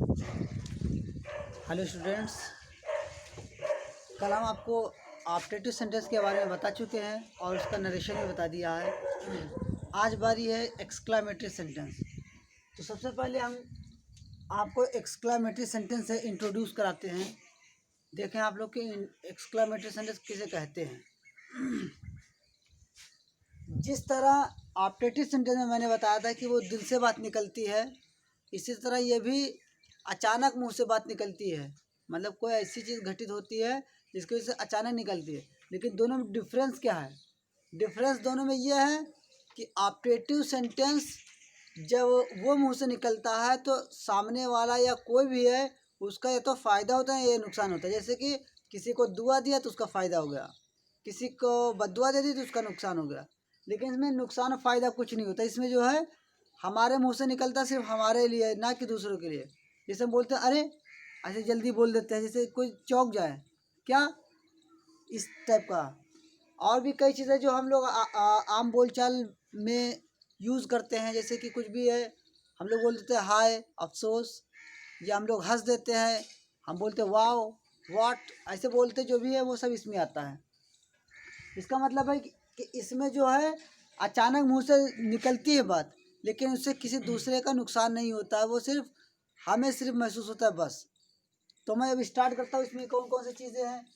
Hello students, कल हम आपको ऑप्टेटिव सेंटेंस के बारे में बता चुके हैं और उसका नरेशन भी बता दिया है। आज बारी है एक्सक्लामेटरी सेंटेंस। तो सबसे पहले हम आपको एक्सक्लामेटरी सेंटेंस से इंट्रोड्यूस कराते हैं। देखें आप लोग कि एक्सक्लामेटरी सेंटेंस किसे कहते हैं। जिस तरह ऑप्टेटिव सेंटेंस में मैंने बताया था कि वो दिल से बात निकलती है, इसी तरह ये भी अचानक मुंह से बात निकलती है। मतलब कोई ऐसी चीज़ घटित होती है जिसकी वजह से अचानक निकलती है। लेकिन दोनों में डिफरेंस क्या है? डिफरेंस दोनों में ये है कि ऑप्टेटिव सेंटेंस जब वो मुंह से निकलता है तो सामने वाला या कोई भी है उसका या तो फ़ायदा होता है या नुकसान होता है। जैसे कि किसी को दुआ दिया तो उसका फ़ायदा हो गया, किसी को बद्दुआ दे दी तो उसका नुकसान हो गया। लेकिन इसमें नुकसान और फ़ायदा कुछ नहीं होता। इसमें जो है हमारे मुंह से निकलता सिर्फ हमारे लिए, ना कि दूसरों के लिए। जैसे हम बोलते हैं अरे, ऐसे जल्दी बोल देते हैं जैसे कोई चौंक जाए, क्या, इस टाइप का। और भी कई चीज़ें जो हम लोग आम बोलचाल में यूज़ करते हैं। जैसे कि कुछ भी है, हम लोग बोल देते हैं हाय, अफसोस, या हम लोग हंस देते हैं, हम बोलते हैं वाओ, व्हाट, ऐसे बोलते जो भी है वो सब इसमें आता है। इसका मतलब है कि इसमें जो है अचानक मुंह से निकलती है बात, लेकिन उससे किसी दूसरे का नुकसान नहीं होता है, वो सिर्फ हमें सिर्फ महसूस होता है बस। तो मैं अब स्टार्ट करता हूँ। इसमें कौन कौन सी चीज़ें हैं।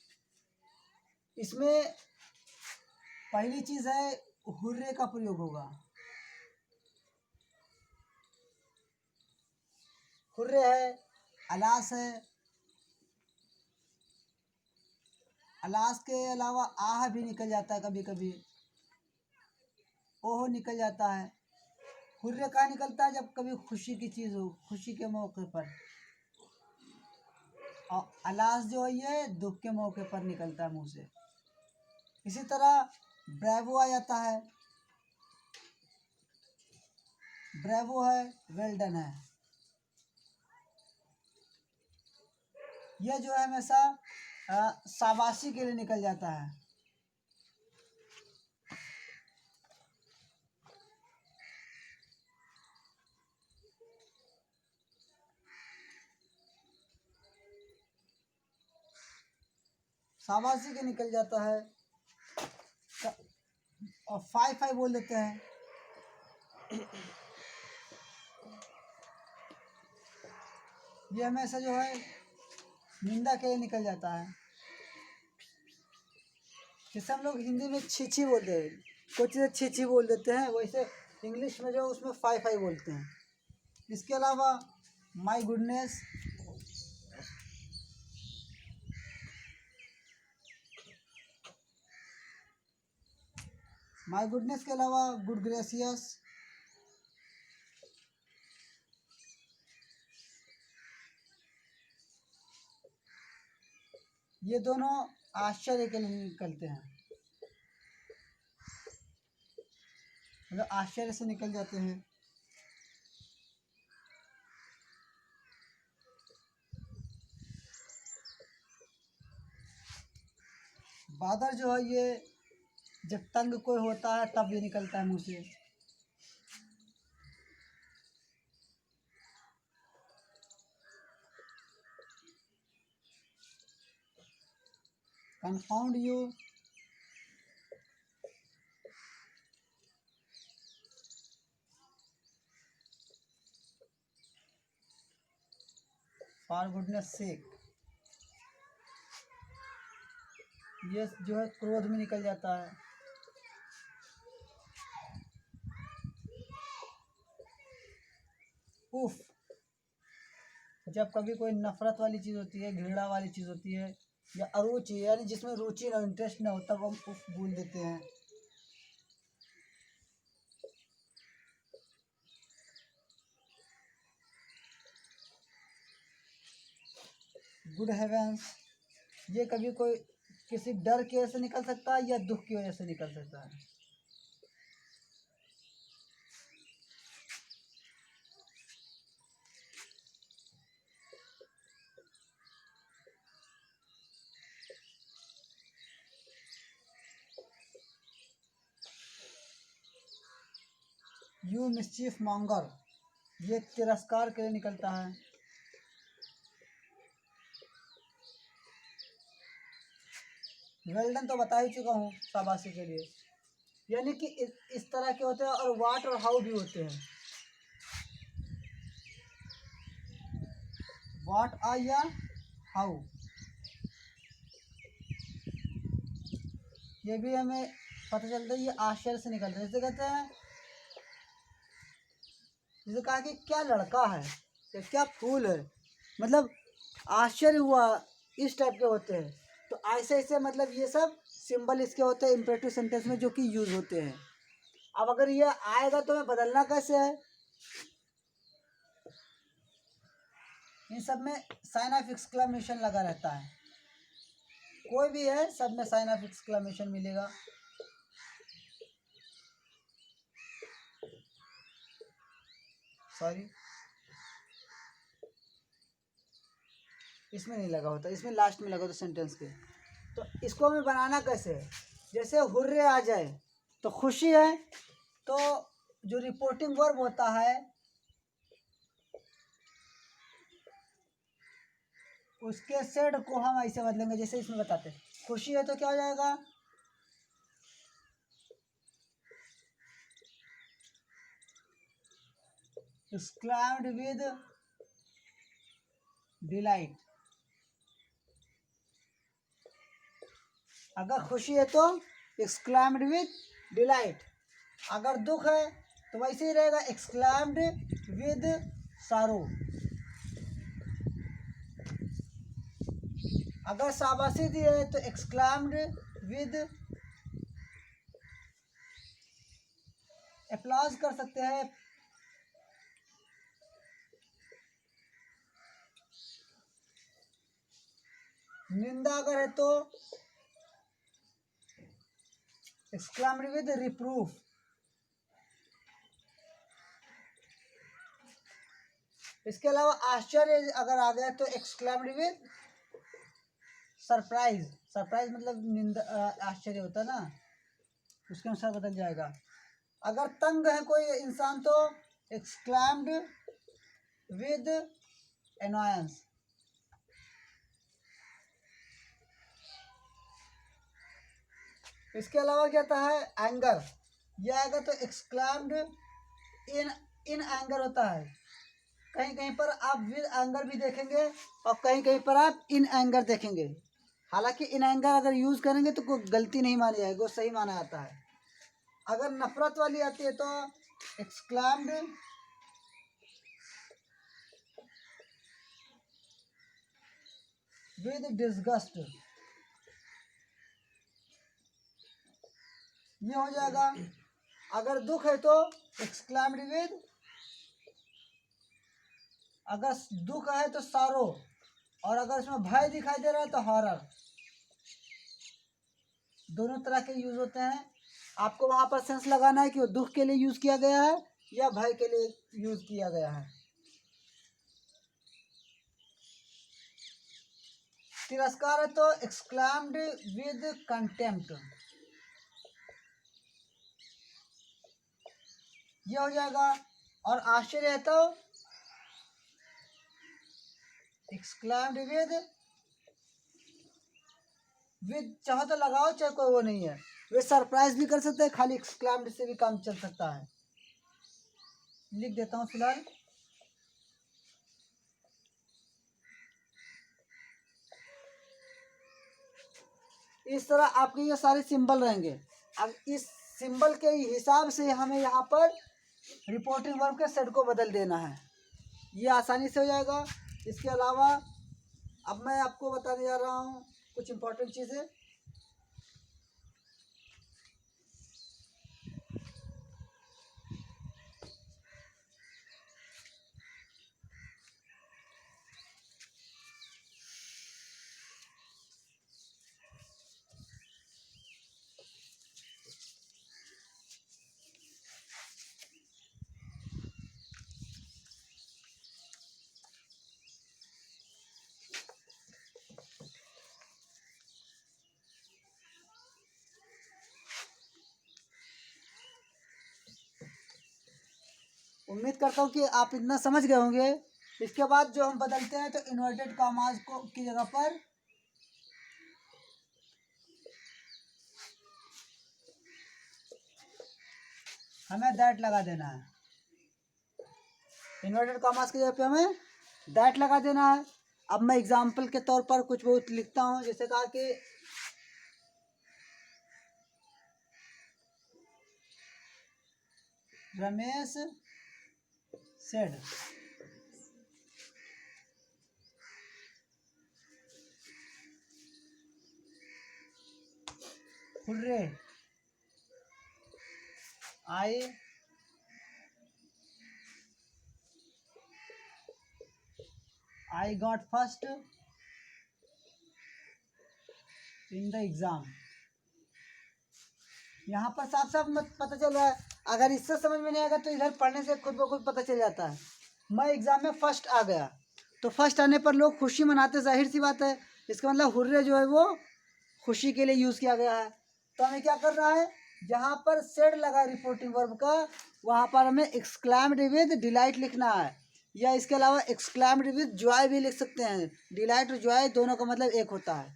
इसमें पहली चीज़ है हुर्रे का प्रयोग होगा। हुर्रे है, अलास है, अलास के अलावा आह भी निकल जाता है कभी कभी, ओह निकल जाता है। हुर्रे कहाँ निकलता है? जब कभी खुशी की चीज़ हो, खुशी के मौके पर। और अलास जो है ये दुख के मौके पर निकलता है मुंह से। इसी तरह ब्रेवो आ जाता है। ब्रेवो है, वेल डन है। यह जो है हमेशा शाबाशी के लिए निकल जाता है। शाबाशी के निकल जाता है। और फाई फाई बोल देते हैं। ये हमेशा जो है निंदा के लिए निकल जाता है। जैसे हम लोग हिंदी में छी छी बोलते हैं, कुछ चीज़ें छी छी बोल देते हैं, वैसे इंग्लिश में जो उसमें फाई फाई बोलते हैं। इसके अलावा माई गुडनेस, माई गुडनेस के अलावा गुड ग्रेसियस, ये दोनों आश्चर्य के लिए निकलते हैं। मतलब आश्चर्य से निकल जाते हैं। बादल जो है ये जब तंग कोई होता है तब ये निकलता है मुंह से। कंफाउंड यू, फॉर गुडनेस सेक, ये जो है क्रोध में निकल जाता है। उफ, जब कभी कोई नफरत वाली चीज़ होती है, घृणा वाली चीज़ होती है, या अरुचि यानी जिसमें रुचि ना, इंटरेस्ट ना हो, तब हम उफ बोल देते हैं। गुड हेवेंस, ये कभी कोई किसी डर की वजह से निकल सकता है या दुख की वजह से निकल सकता है। यू मिस्चीफ मॉन्गर, ये तिरस्कार के लिए निकलता है। वेल डन तो बता ही चुका हूँ शाबाशी के लिए। यानी कि इस तरह के होते हैं। और व्हाट और हाउ भी होते हैं। व्हाट आर या हाउ, ये भी हमें पता चलता है ये आश्चर्य से निकलता है। जैसे कहते हैं, जैसे कहा कि क्या लड़का है या क्या फूल है, मतलब आश्चर्य हुआ, इस टाइप के होते हैं। तो ऐसे ऐसे मतलब ये सब सिंबल इसके होते हैं इम्परेटिव सेंटेंस में, जो कि यूज होते हैं। अब अगर ये आएगा तो हमें बदलना कैसे है? इन सब में साइन ऑफ एक्सक्लेमेशन लगा रहता है। कोई भी है सब में साइन ऑफ एक्सक्लेमेशन मिलेगा। सॉरी, इसमें नहीं लगा होता, इसमें लास्ट में लगा होता सेंटेंस के। तो इसको हमें बनाना कैसे है? जैसे हुर्रे आ जाए तो खुशी है, तो जो रिपोर्टिंग वर्ब होता है उसके सेड को हम ऐसे बदलेंगे। जैसे इसमें बताते हैं, खुशी है तो क्या हो जाएगा? exclaimed with delight। अगर खुशी है तो exclaimed with delight। अगर दुख है तो वैसे ही रहेगा, exclaimed with sorrow। अगर शाबाशी दी है तो exclaimed with applause कर सकते हैं। निंदा अगर है तो exclaimed with reproof। इसके अलावा आश्चर्य अगर आ गया तो exclaimed with सरप्राइज। सरप्राइज मतलब निंदा, आश्चर्य होता है ना, उसके अनुसार बदल जाएगा। अगर तंग है कोई इंसान तो exclaimed with annoyance। इसके अलावा क्या आता है? एंगर। यह आएगा तो exclaimed इन एंगर होता है। कहीं कहीं पर आप विद एंगर भी देखेंगे और कहीं कहीं पर आप इन एंगर देखेंगे। हालांकि इन एंगर अगर यूज करेंगे तो कोई गलती नहीं मानी जाएगी, वो सही माना जाता है। अगर नफरत वाली आती है तो exclaimed with disgust। ये हो जाएगा। अगर दुख है तो exclaimed with, अगर दुख है तो सारो, और अगर इसमें भय दिखाई दे रहा है तो हॉरर। दोनों तरह के यूज होते हैं। आपको वहां पर सेंस लगाना है कि वो दुख के लिए यूज किया गया है या भय के लिए यूज किया गया है। तिरस्कार है तो exclaimed with contempt। ये हो जाएगा। और आश्चर्य है तो exclaimed with चाहो तो लगाओ, चाहे कोई वो नहीं है। वे सरप्राइज भी कर सकते हैं, खाली exclaimed से भी काम चल सकता है। लिख देता हूँ फिलहाल। इस तरह आपके ये सारे सिंबल रहेंगे। अब इस सिंबल के हिसाब से हमें यहाँ पर रिपोर्टिंग वर्ब के सेट को बदल देना है। ये आसानी से हो जाएगा। इसके अलावा अब मैं आपको बताने जा रहा हूँ कुछ इम्पोर्टेंट चीज़ें। उम्मीद करता हूँ कि आप इतना समझ गए होंगे। इसके बाद जो हम बदलते हैं तो इन्वर्टेड कॉमास को की जगह पर हमें दैट लगा देना है। इन्वर्टेड कॉमास की जगह पे हमें दैट लगा देना है। अब मैं एग्जाम्पल के तौर पर कुछ बहुत लिखता हूँ, जैसे कहा कि Ramesh said, hurray, I got first in the exam। यहाँ पर साफ साफ मत पता चल रहा है। अगर इससे समझ में नहीं आएगा तो इधर पढ़ने से खुद ब खुद पता चल जाता है। मैं एग्जाम में फर्स्ट आ गया, तो फर्स्ट आने पर लोग खुशी मनाते, जाहिर सी बात है। इसका मतलब हुर्रे जो है वो खुशी के लिए यूज़ किया गया है। तो हमें क्या करना है, जहाँ पर सेड लगा रिपोर्टिंग वर्ब का, वहाँ पर हमें एक्सक्लैम्ड विद डिलाइट लिखना है, या इसके अलावा एक्सक्लैम्ड विद जॉय भी लिख सकते हैं। डिलाइट और जॉय दोनों का मतलब एक होता है।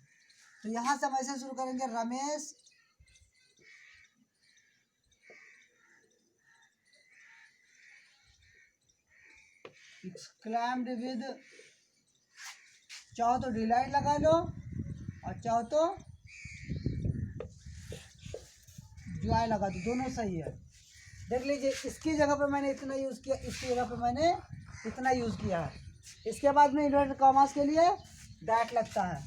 तो यहाँ से हम ऐसे शुरू करेंगे, रमेश एक्सक्लैम्ड विद, चाहो तो डिलाइट लगा लो और चाहो तो जॉय लगा दो, दोनों सही है। देख लीजिए, इसकी जगह पर मैंने इतना यूज़ किया, इसकी जगह पर मैंने इतना यूज़ किया है। इसके बाद में इन्वर्टेड कॉमास के लिए दैट लगता है।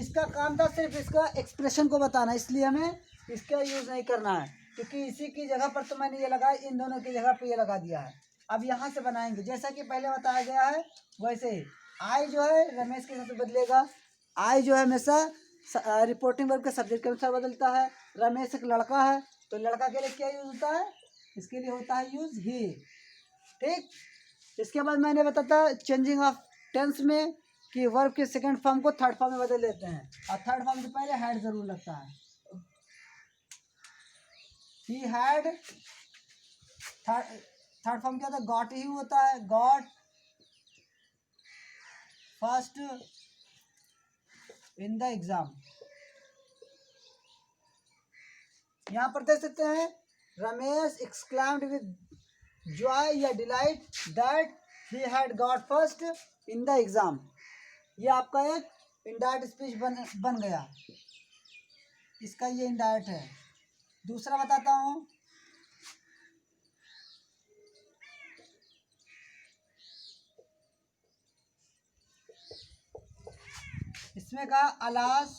इसका काम था सिर्फ इसका एक्सप्रेशन को बताना, इसलिए हमें इसका यूज़ नहीं करना है, क्योंकि इसी की जगह पर तो मैंने ये लगाया, इन दोनों की जगह पर ये लगा दिया है। अब यहाँ से बनाएंगे जैसा कि पहले बताया गया है वैसे ही। आई जो है रमेश के साथ बदलेगा। आई जो है हमेशा रिपोर्टिंग वर्ब के सब्जेक्ट के अनुसार बदलता है। रमेश एक लड़का है, तो लड़का के लिए क्या यूज होता है, इसके लिए होता है यूज ही। ठीक, इसके बाद मैंने बताया चेंजिंग ऑफ टेंस में कि वर्ब के सेकंड फॉर्म को थर्ड फॉर्म में बदल देते हैं, और थर्ड फॉर्म से पहले हैड जरूर लगता है। ही हैड, थर्ड फॉर्म क्या होता है, गॉट ही होता है, got first in the exam. यहाँ पर देख सकते हैं, रमेश एक्सक्लैम्ड विद जॉय या delight that he had got first in the exam. ये आपका एक इनडायरेक्ट स्पीच बन गया, इसका ये इनडायरेक्ट है। दूसरा बताता हूँ, इसमें कहा अलास,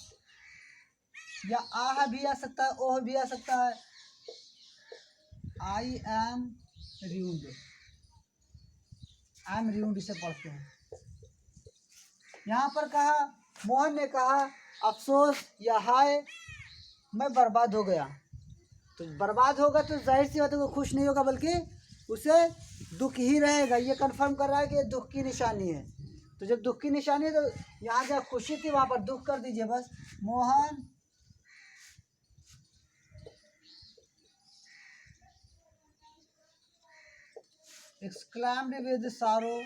या आह भी आ सकता है, ओह भी आ सकता है। I am rude, I am rude इसे पढ़ते हैं। यहाँ पर कहा, मोहन ने कहा अफसोस या हाय मैं बर्बाद हो गया। तो बर्बाद होगा तो जाहिर सी बात है वो खुश नहीं होगा, बल्कि उसे दुख ही रहेगा। ये कंफर्म कर रहा है कि दुख की निशानी है। तो जब दुख की निशानी है तो यहाँ जहाँ खुशी थी वहाँ पर दुख कर दीजिए बस। मोहन एक्सक्लैम्ड विद सारो,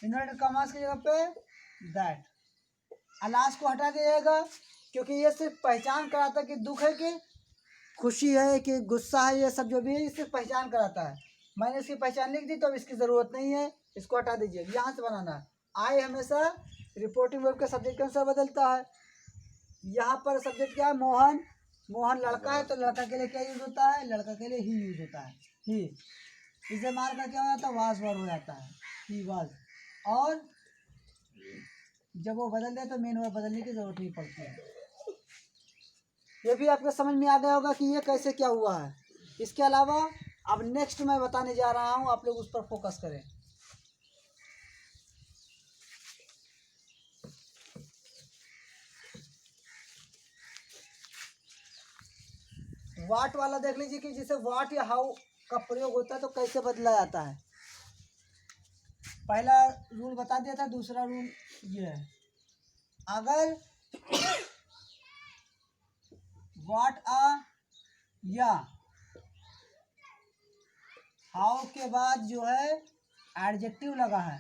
इन्वर्टेड कॉमास की जगह पे दैट। अलास को हटा दिएगा, क्योंकि ये सिर्फ पहचान कराता है कि दुख है कि खुशी है कि गुस्सा है, ये सब जो भी है ये सिर्फ पहचान कराता है। मैंने इसकी पहचान लिख दी तो अब इसकी ज़रूरत नहीं है, इसको हटा दीजिए। यहाँ से बनाना है, आई हमेशा रिपोर्टिंग वर्ब के सब्जेक्ट के अनुसार बदलता है। यहाँ पर सब्जेक्ट क्या है, मोहन। मोहन लड़का है तो लड़का के लिए क्या यूज होता है, लड़का के लिए ही यूज होता है, ही। इसे मार का क्या हो जाता है, वाज वर्ब हो जाता है, ही वाज। और जब वो बदल जाए तो मेन वर्ब बदलने की जरूरत नहीं पड़ती है। ये भी आपको समझ में आ गया होगा कि ये कैसे क्या हुआ है। इसके अलावा अब नेक्स्ट मैं बताने जा रहा हूँ, आप लोग उस पर फोकस करें। वाट वाला देख लीजिए कि जिसे वाट या हाउ का प्रयोग होता है तो कैसे बदला जाता है। पहला रूल बता दिया था, दूसरा रूल ये है, अगर वाट या हाउ के बाद जो है एडजेक्टिव लगा है,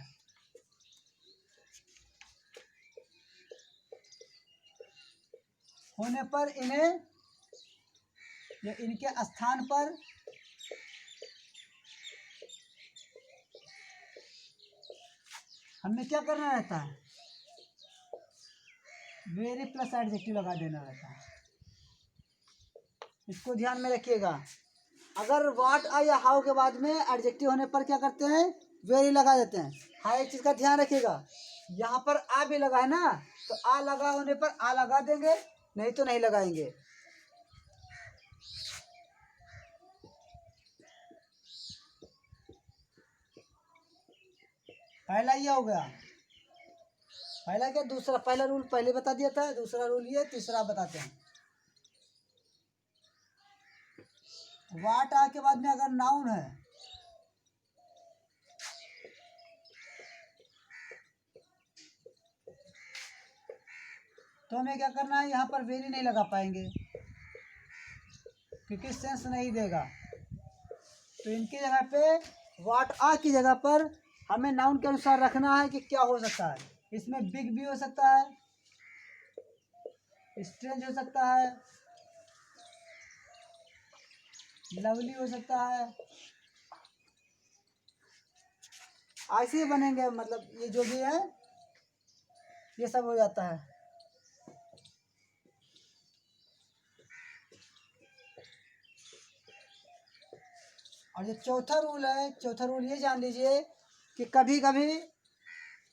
होने पर इन्हें या इनके स्थान पर हमें क्या करना रहता है, वेरी प्लस एडजेक्टिव लगा देना रहता है। इसको ध्यान में रखिएगा। अगर व्हाट आ या हाउ के बाद में एडजेक्टिव होने पर क्या करते हैं, वेरी लगा देते हैं। हाँ, एक चीज का ध्यान रखिएगा, यहाँ पर आ भी लगा है ना, तो आ लगा होने पर आ लगा देंगे, नहीं तो नहीं लगाएंगे। पहला ये हो गया, पहला क्या, दूसरा, पहला रूल पहले बता दिया था, दूसरा रूल ये, तीसरा बताते हैं। व्हाट आ के बाद में अगर नाउन है तो हमें क्या करना है, यहाँ पर वेरी नहीं लगा पाएंगे क्योंकि सेंस नहीं देगा। तो इनकी जगह पे व्हाट आ की जगह पर हमें नाउन के अनुसार रखना है कि क्या हो सकता है। इसमें बिग भी हो सकता है, स्ट्रेंज हो सकता है, लवली हो सकता है, ऐसे ही बनेंगे। मतलब ये जो भी है ये सब हो जाता है। और जो चौथा रूल है, चौथा रूल ये जान लीजिए कि कभी कभी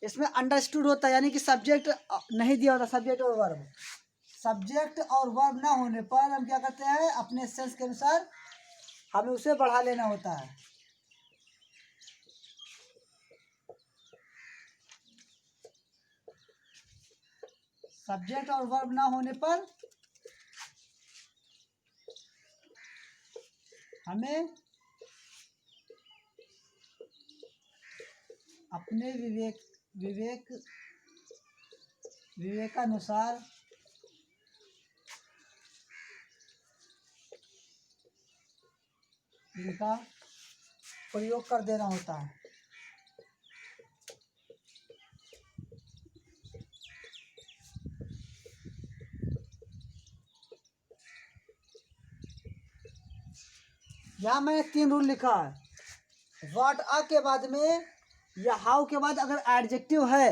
इसमें अंडरस्टूड होता है, यानी कि सब्जेक्ट नहीं दिया होता, सब्जेक्ट और वर्ब। सब्जेक्ट और वर्ब ना होने पर हम क्या करते हैं, अपने सेंस के अनुसार हमें उसे बढ़ा लेना होता है। सब्जेक्ट और वर्ब ना होने पर हमें अपने विवेकानुसार इनका प्रयोग कर देना होता है। यहाँ मैंने 3 रूल लिखा है। व्हाट आ के बाद में या हाउ के बाद अगर एडजेक्टिव है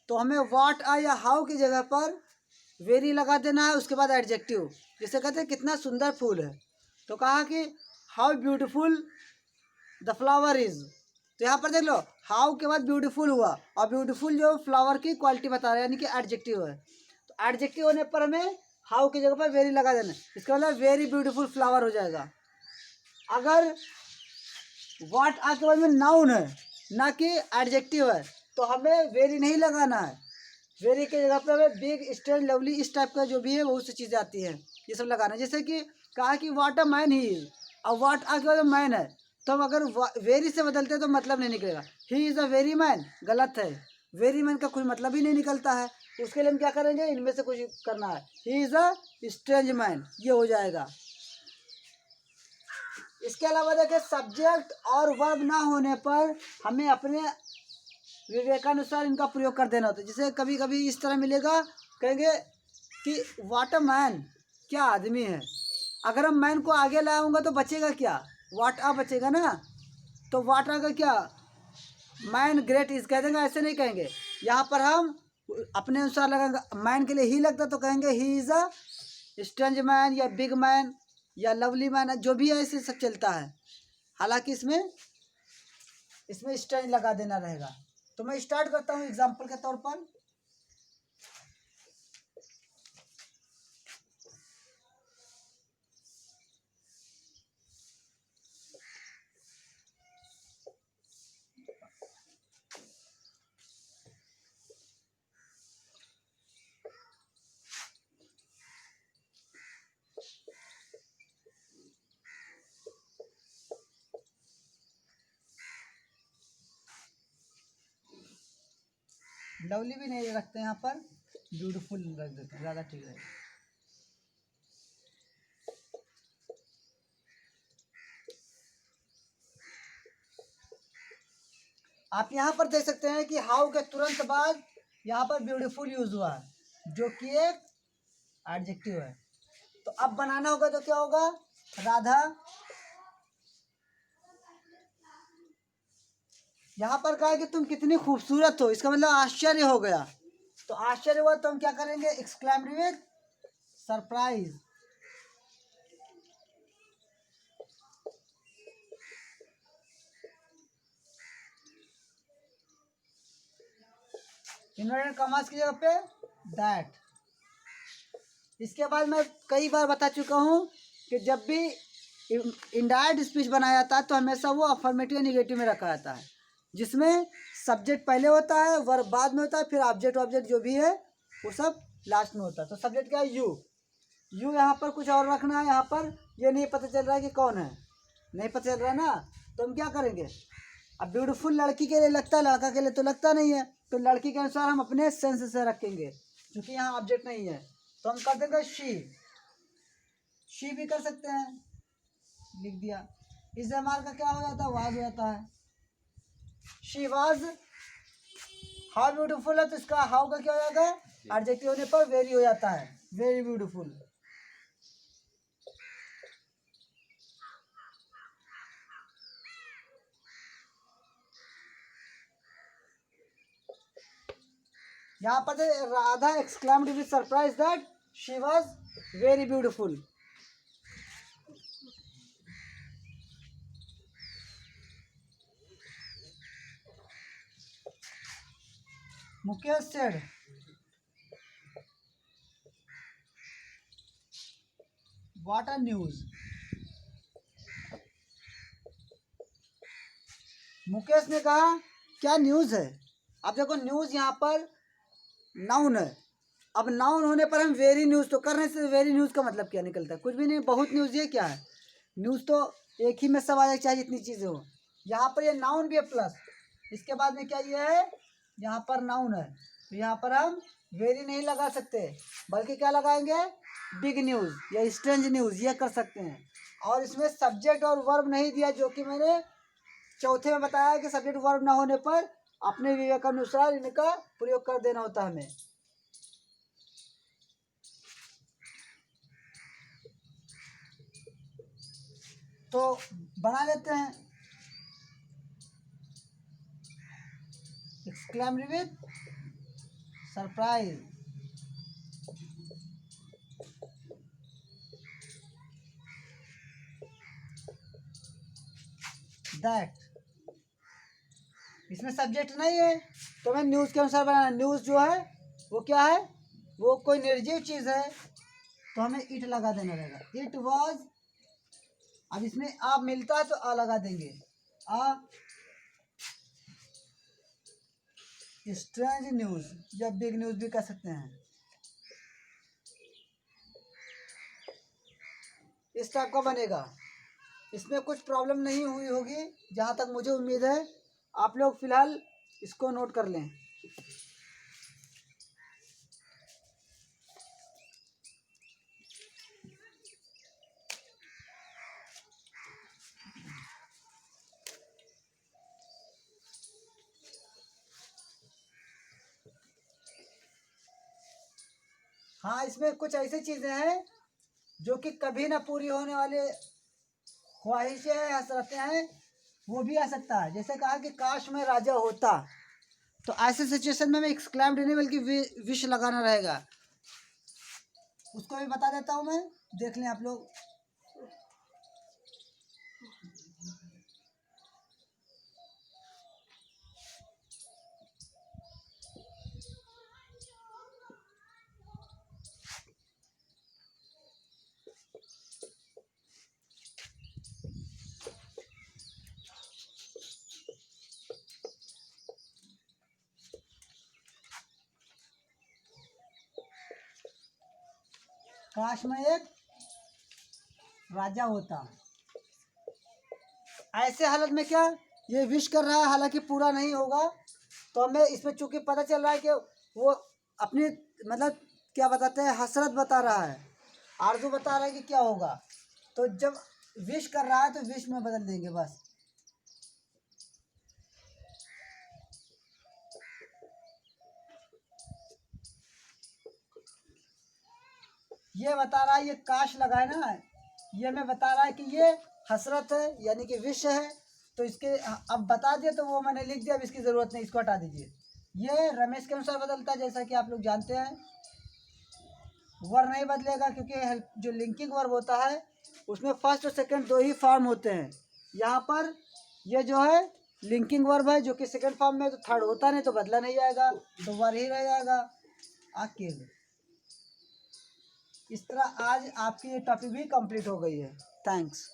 तो हमें व्हाट आ या हाउ की जगह पर वेरी लगा देना है, उसके बाद एडजेक्टिव। जैसे कहते हैं कितना सुंदर फूल है, तो कहा कि how beautiful the flower is. तो यहाँ पर देख लो, हाउ के बाद ब्यूटीफुल हुआ, और ब्यूटीफुल जो फ्लावर की क्वालिटी बता रहा है, यानी कि एडजेक्टिव है। तो एडजेक्टिव होने पर हमें हाउ की जगह पर वेरी लगा देना, इसका मतलब वेरी ब्यूटीफुल फ्लावर हो जाएगा। अगर व्हाट आ के बाद में नाउन है ना कि एडजेक्टिव है तो हमें वेरी नहीं लगाना है। वेरी की जगह पे हमें बिग, स्ट्रेंज, लवली, इस टाइप का जो भी है बहुत सी चीज़ें आती हैं, ये सब लगाना है। जैसे कि कहा कि what a man he is, और व्हाट आ के बाद मैन है, तो हम अगर वेरी से बदलते हैं तो मतलब नहीं निकलेगा। He is a very man, गलत है, वेरी मैन का कोई मतलब ही नहीं निकलता है। उसके लिए हम क्या करेंगे, इनमें से कुछ करना है, he is a strange man, ये हो जाएगा। इसके अलावा देखिए, सब्जेक्ट और वर्ब ना होने पर हमें अपने विवेकानुसार इनका प्रयोग कर देना होता है। जैसे कभी कभी इस तरह मिलेगा, कहेंगे कि व्हाट अ मैन, क्या आदमी है। अगर हम मैन को आगे लाऊंगा तो बचेगा क्या, व्हाट आ बचेगा ना। तो व्हाट आ का क्या, मैन ग्रेट इज कह देंगे, ऐसे नहीं कहेंगे। यहाँ पर हम अपने अनुसार लगाएंगे। मैन के लिए ही लगता तो कहेंगे he is a strange man, या बिग मैन, या लवली मैन, जो भी है ऐसे सब चलता है। हालांकि इसमें स्ट्रेंज लगा देना रहेगा। तो मैं स्टार्ट करता हूँ एग्जाम्पल के तौर पर। लवली भी नहीं रखते यहाँ पर, ब्यूटीफुल रख देते हैं, ज़्यादा ठीक रहेगा। आप यहाँ पर देख सकते हैं कि हाउ के तुरंत बाद यहाँ पर ब्यूटीफुल यूज हुआ है, जो कि एक एडजेक्टिव है। तो अब बनाना होगा तो क्या होगा, राधा, यहाँ पर कहा कि तुम कितनी खूबसूरत हो, इसका मतलब आश्चर्य हो गया। तो आश्चर्य हुआ तो हम क्या करेंगे, exclamatory with surprise. Inverted commas की जगह पे दैट। इसके बाद मैं कई बार बता चुका हूँ कि जब भी इनडायरेक्ट स्पीच बनाया जाता है तो हमेशा वो अफर्मेटिव या निगेटिव में रखा जाता है, जिसमें सब्जेक्ट पहले होता है, वर्ब बाद में होता है, फिर ऑब्जेक्ट ऑब्जेक्ट जो भी है वो सब लास्ट में होता है। तो सब्जेक्ट क्या है, यू। यू यहाँ पर कुछ और रखना है, यहाँ पर ये नहीं पता चल रहा है कि कौन है, नहीं पता चल रहा है ना, तो हम क्या करेंगे, अब ब्यूटीफुल लड़की के लिए लगता है, लड़का के लिए तो लगता नहीं है, तो लड़की के अनुसार हम अपने सेंस से रखेंगे, क्योंकि यहाँ ऑब्जेक्ट नहीं है, तो हम कर देंगे शी भी कर सकते हैं, लिख दिया। इस जमाल का क्या हो जाता है, वाज हो जाता है। शी वाज हाउ ब्यूटीफुल है, तो इसका हाउ का क्या हो जाएगा, एडजेक्टिव होने पर वेरी हो जाता है, वेरी ब्यूटीफुल। यहाँ पर Radha exclaimed with surprise that she was very beautiful. Mukesh said what a news. Mukesh ने कहा क्या न्यूज है। अब देखो न्यूज यहाँ पर नाउन है, अब नाउन होने पर हम वेरी न्यूज तो करने से वेरी न्यूज का मतलब क्या निकलता है, कुछ भी नहीं, बहुत न्यूज, ये क्या है, न्यूज तो एक ही में सब आ जाए, चाहे जितनी चीजें हो। यहाँ पर ये नाउन भी है प्लस, इसके बाद में क्या ये है, यहाँ पर नाउन है, तो यहाँ पर हम वेरी नहीं लगा सकते, बल्कि क्या लगाएंगे, बिग न्यूज या स्ट्रेंज न्यूज, ये कर सकते हैं। और इसमें सब्जेक्ट और वर्ब नहीं दिया, जो कि मैंने चौथे में बताया कि सब्जेक्ट वर्ब ना होने पर अपने विवेक अनुसार इनका प्रयोग कर देना होता है हमें। तो बना लेते हैं, एक्सक्लेमेटरी विद सरप्राइज। दैट, इसमें सब्जेक्ट नहीं है तो हमें न्यूज़ के अनुसार बनाना। न्यूज़ जो है वो क्या है, वो कोई निर्जीव चीज़ है, तो हमें इट लगा देना रहेगा, इट वॉज। अब इसमें आ मिलता है तो आ लगा देंगे, आ स्ट्रेंज न्यूज़, या बिग न्यूज़ भी कह सकते हैं, इस टाइप का बनेगा। इसमें कुछ प्रॉब्लम नहीं हुई होगी जहाँ तक मुझे उम्मीद है, आप लोग फिलहाल इसको नोट कर लें। हाँ, इसमें कुछ ऐसी चीज़ें हैं जो कि कभी ना पूरी होने वाले ख्वाहिशें हैं, हसरतें हैं, वो भी आ सकता है। जैसे कहा कि काश मैं राजा होता, तो ऐसे सिचुएशन में मैं एक्सक्लेम्ड नहीं बल्कि विश लगाना रहेगा, उसको भी बता देता हूँ मैं, देख लें आप लोग। काश मैं एक राजा होता, ऐसे हालत में क्या ये विश कर रहा है, हालांकि पूरा नहीं होगा, तो हमें इसमें चूंकि पता चल रहा है कि वो अपनी मतलब क्या बताते हैं, हसरत बता रहा है, आरज़ू बता रहा है कि क्या होगा, तो जब विश कर रहा है तो विश में बदल देंगे बस। ये बता रहा है, ये काश लगा है ना, ये मैं बता रहा है कि ये हसरत है यानी कि विश है। तो इसके अब बता दिया तो वो मैंने लिख दिया, अब इसकी ज़रूरत नहीं, इसको हटा दीजिए। ये रमेश के अनुसार बदलता है, जैसा कि आप लोग जानते हैं। वर्ब नहीं बदलेगा क्योंकि जो लिंकिंग वर्ब होता है उसमें फर्स्ट और सेकंड दो ही फॉर्म होते हैं। यहाँ पर ये जो है लिंकिंग वर्ब है जो कि सेकंड फॉर्म में, तो थर्ड होता नहीं तो बदला नहीं जाएगा, तो वर्ब ही रह जाएगा अकेले। इस तरह आज आपकी ये टॉपिक भी कंप्लीट हो गई है। थैंक्स।